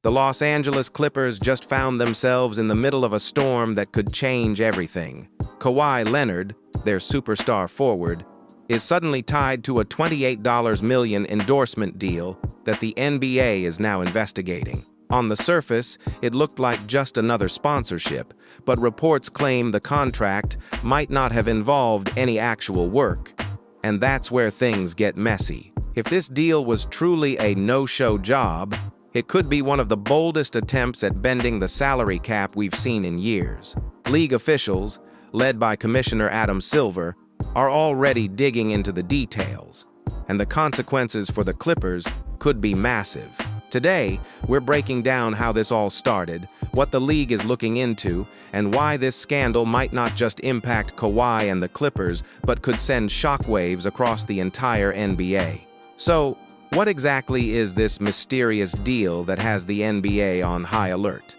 The Los Angeles Clippers just found themselves in the middle of a storm that could change everything. Kawhi Leonard, their superstar forward, is suddenly tied to a $28 million endorsement deal that the NBA is now investigating. On the surface, it looked like just another sponsorship, but reports claim the contract might not have involved any actual work. And that's where things get messy. If this deal was truly a no-show job, it could be one of the boldest attempts at bending the salary cap we've seen in years. League officials, led by Commissioner Adam Silver, are already digging into the details, and the consequences for the Clippers could be massive. Today, we're breaking down how this all started, what the league is looking into, and why this scandal might not just impact Kawhi and the Clippers, but could send shockwaves across the entire NBA. So, what exactly is this mysterious deal that has the NBA on high alert?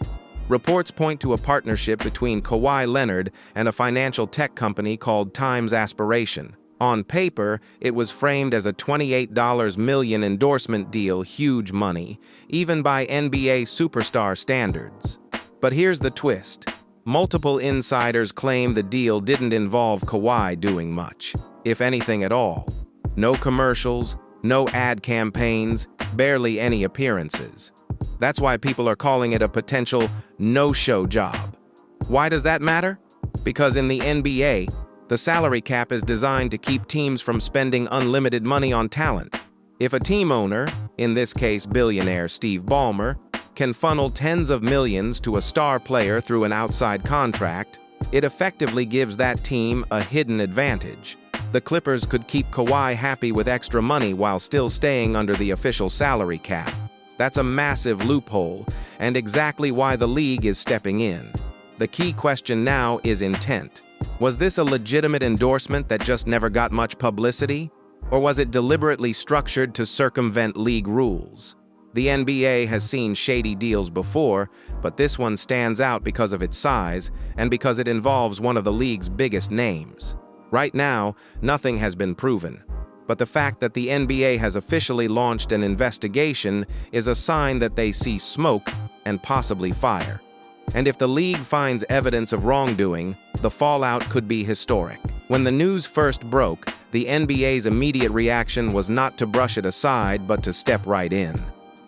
Reports point to a partnership between Kawhi Leonard and a financial tech company called Aspiration. On paper, it was framed as a $28 million endorsement deal, huge money, even by NBA superstar standards. But here's the twist. Multiple insiders claim the deal didn't involve Kawhi doing much, if anything at all. No commercials, no ad campaigns, barely any appearances. That's why people are calling it a potential no-show job. Why does that matter? Because in the NBA, the salary cap is designed to keep teams from spending unlimited money on talent. If a team owner, in this case billionaire Steve Ballmer, can funnel tens of millions to a star player through an outside contract, it effectively gives that team a hidden advantage. The Clippers could keep Kawhi happy with extra money while still staying under the official salary cap. That's a massive loophole, and exactly why the league is stepping in. The key question now is intent. Was this a legitimate endorsement that just never got much publicity? Or was it deliberately structured to circumvent league rules? The NBA has seen shady deals before, but this one stands out because of its size and because it involves one of the league's biggest names. Right now, nothing has been proven, but the fact that the NBA has officially launched an investigation is a sign that they see smoke and possibly fire. And if the league finds evidence of wrongdoing, the fallout could be historic. When the news first broke, the NBA's immediate reaction was not to brush it aside, but to step right in.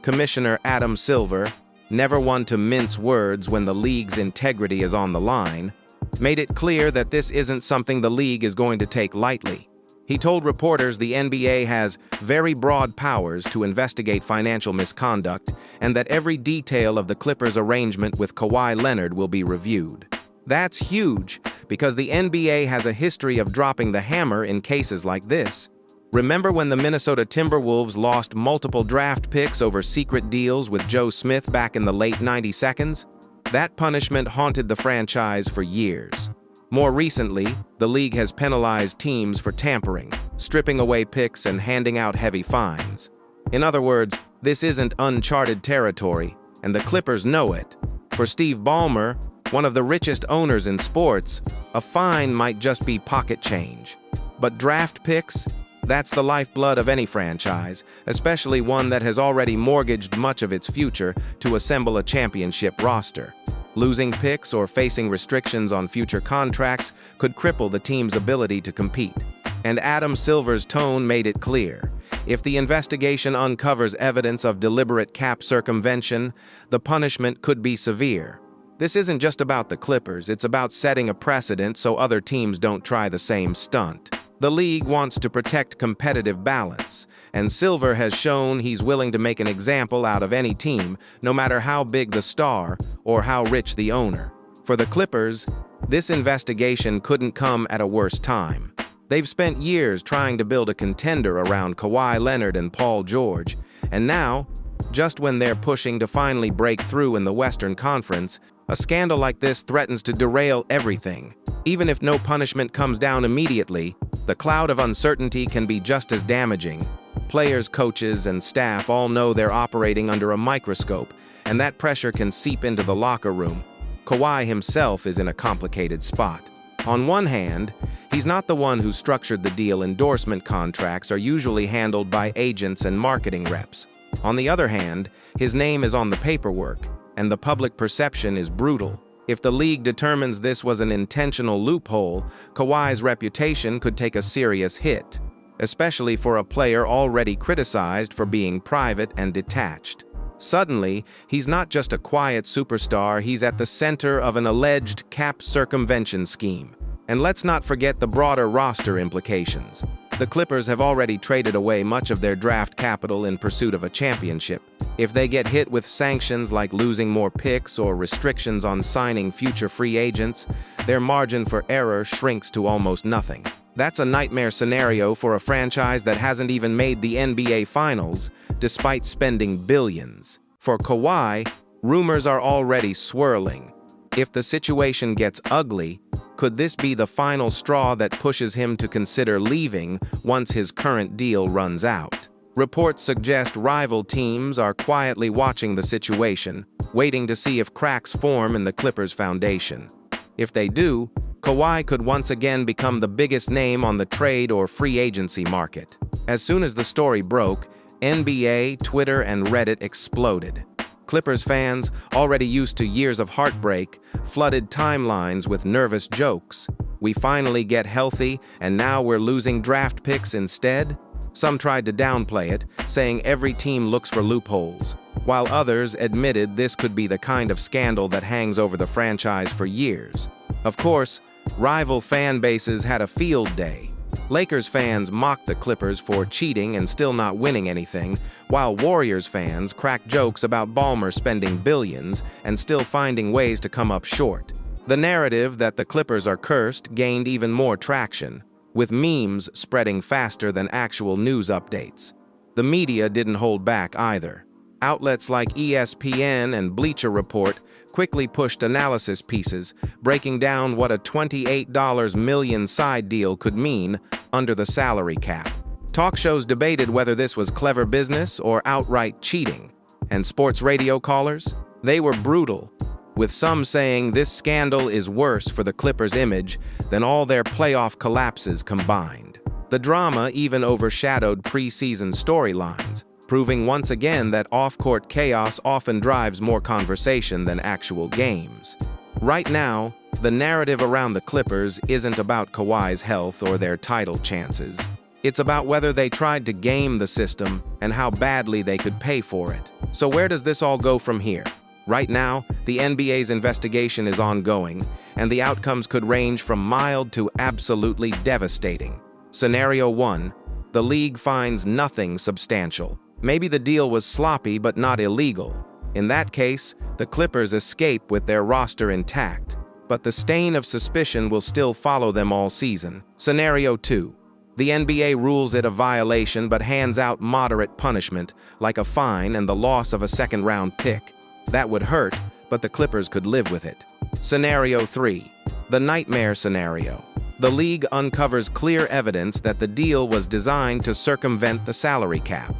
Commissioner Adam Silver, never one to mince words when the league's integrity is on the line, made it clear that this isn't something the league is going to take lightly. He told reporters the NBA has very broad powers to investigate financial misconduct and that every detail of the Clippers' arrangement with Kawhi Leonard will be reviewed. That's huge because the NBA has a history of dropping the hammer in cases like this. Remember when the Minnesota Timberwolves lost multiple draft picks over secret deals with Joe Smith back in the late 90s? That punishment haunted the franchise for years. More recently, the league has penalized teams for tampering, stripping away picks and handing out heavy fines. In other words, this isn't uncharted territory, and the Clippers know it. For Steve Ballmer, one of the richest owners in sports, a fine might just be pocket change. But draft picks? That's the lifeblood of any franchise, especially one that has already mortgaged much of its future to assemble a championship roster. Losing picks or facing restrictions on future contracts could cripple the team's ability to compete. And Adam Silver's tone made it clear. If the investigation uncovers evidence of deliberate cap circumvention, the punishment could be severe. This isn't just about the Clippers, it's about setting a precedent so other teams don't try the same stunt. The league wants to protect competitive balance, and Silver has shown he's willing to make an example out of any team, no matter how big the star or how rich the owner. For the Clippers, this investigation couldn't come at a worse time. They've spent years trying to build a contender around Kawhi Leonard and Paul George, and now, just when they're pushing to finally break through in the Western Conference, a scandal like this threatens to derail everything. Even if no punishment comes down immediately, the cloud of uncertainty can be just as damaging. Players, coaches, and staff all know they're operating under a microscope, and that pressure can seep into the locker room. Kawhi himself is in a complicated spot. On one hand, he's not the one who structured the deal. Endorsement contracts are usually handled by agents and marketing reps. On the other hand, his name is on the paperwork, and the public perception is brutal. If the league determines this was an intentional loophole, Kawhi's reputation could take a serious hit, especially for a player already criticized for being private and detached. Suddenly, he's not just a quiet superstar, he's at the center of an alleged cap circumvention scheme. And let's not forget the broader roster implications. The Clippers have already traded away much of their draft capital in pursuit of a championship. If they get hit with sanctions like losing more picks or restrictions on signing future free agents, their margin for error shrinks to almost nothing. That's a nightmare scenario for a franchise that hasn't even made the NBA Finals, despite spending billions. For Kawhi, rumors are already swirling. If the situation gets ugly, could this be the final straw that pushes him to consider leaving once his current deal runs out? Reports suggest rival teams are quietly watching the situation, waiting to see if cracks form in the Clippers' foundation. If they do, Kawhi could once again become the biggest name on the trade or free agency market. As soon as the story broke, NBA, Twitter, and Reddit exploded. Clippers fans, already used to years of heartbreak, flooded timelines with nervous jokes. "We finally get healthy, and now we're losing draft picks instead?" Some tried to downplay it, saying every team looks for loopholes, while others admitted this could be the kind of scandal that hangs over the franchise for years. Of course, rival fan bases had a field day. Lakers fans mocked the Clippers for cheating and still not winning anything, while Warriors fans cracked jokes about Ballmer spending billions and still finding ways to come up short. The narrative that the Clippers are cursed gained even more traction, with memes spreading faster than actual news updates. The media didn't hold back either. Outlets like ESPN and Bleacher Report quickly pushed analysis pieces, breaking down what a $28 million side deal could mean under the salary cap. Talk shows debated whether this was clever business or outright cheating. And sports radio callers? They were brutal, with some saying this scandal is worse for the Clippers' image than all their playoff collapses combined. The drama even overshadowed preseason storylines, proving once again that off-court chaos often drives more conversation than actual games. Right now, the narrative around the Clippers isn't about Kawhi's health or their title chances. It's about whether they tried to game the system and how badly they could pay for it. So where does this all go from here? Right now, the NBA's investigation is ongoing, and the outcomes could range from mild to absolutely devastating. Scenario 1, the league finds nothing substantial. Maybe the deal was sloppy but not illegal. In that case, the Clippers escape with their roster intact, but the stain of suspicion will still follow them all season. Scenario 2. The NBA rules it a violation but hands out moderate punishment, like a fine and the loss of a second-round pick. That would hurt, but the Clippers could live with it. Scenario 3. The nightmare scenario. The league uncovers clear evidence that the deal was designed to circumvent the salary cap.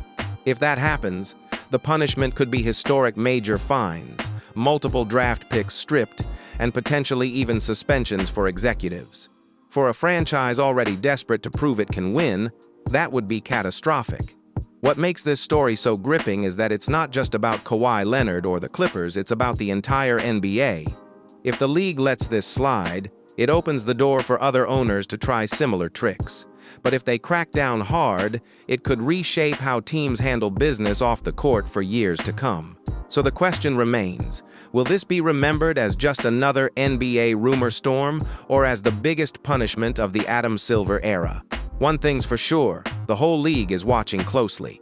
If that happens, the punishment could be historic major fines, multiple draft picks stripped, and potentially even suspensions for executives. For a franchise already desperate to prove it can win, that would be catastrophic. What makes this story so gripping is that it's not just about Kawhi Leonard or the Clippers, it's about the entire NBA. If the league lets this slide, it opens the door for other owners to try similar tricks. But if they crack down hard, it could reshape how teams handle business off the court for years to come. So the question remains, will this be remembered as just another NBA rumor storm or as the biggest punishment of the Adam Silver era? One thing's for sure, the whole league is watching closely.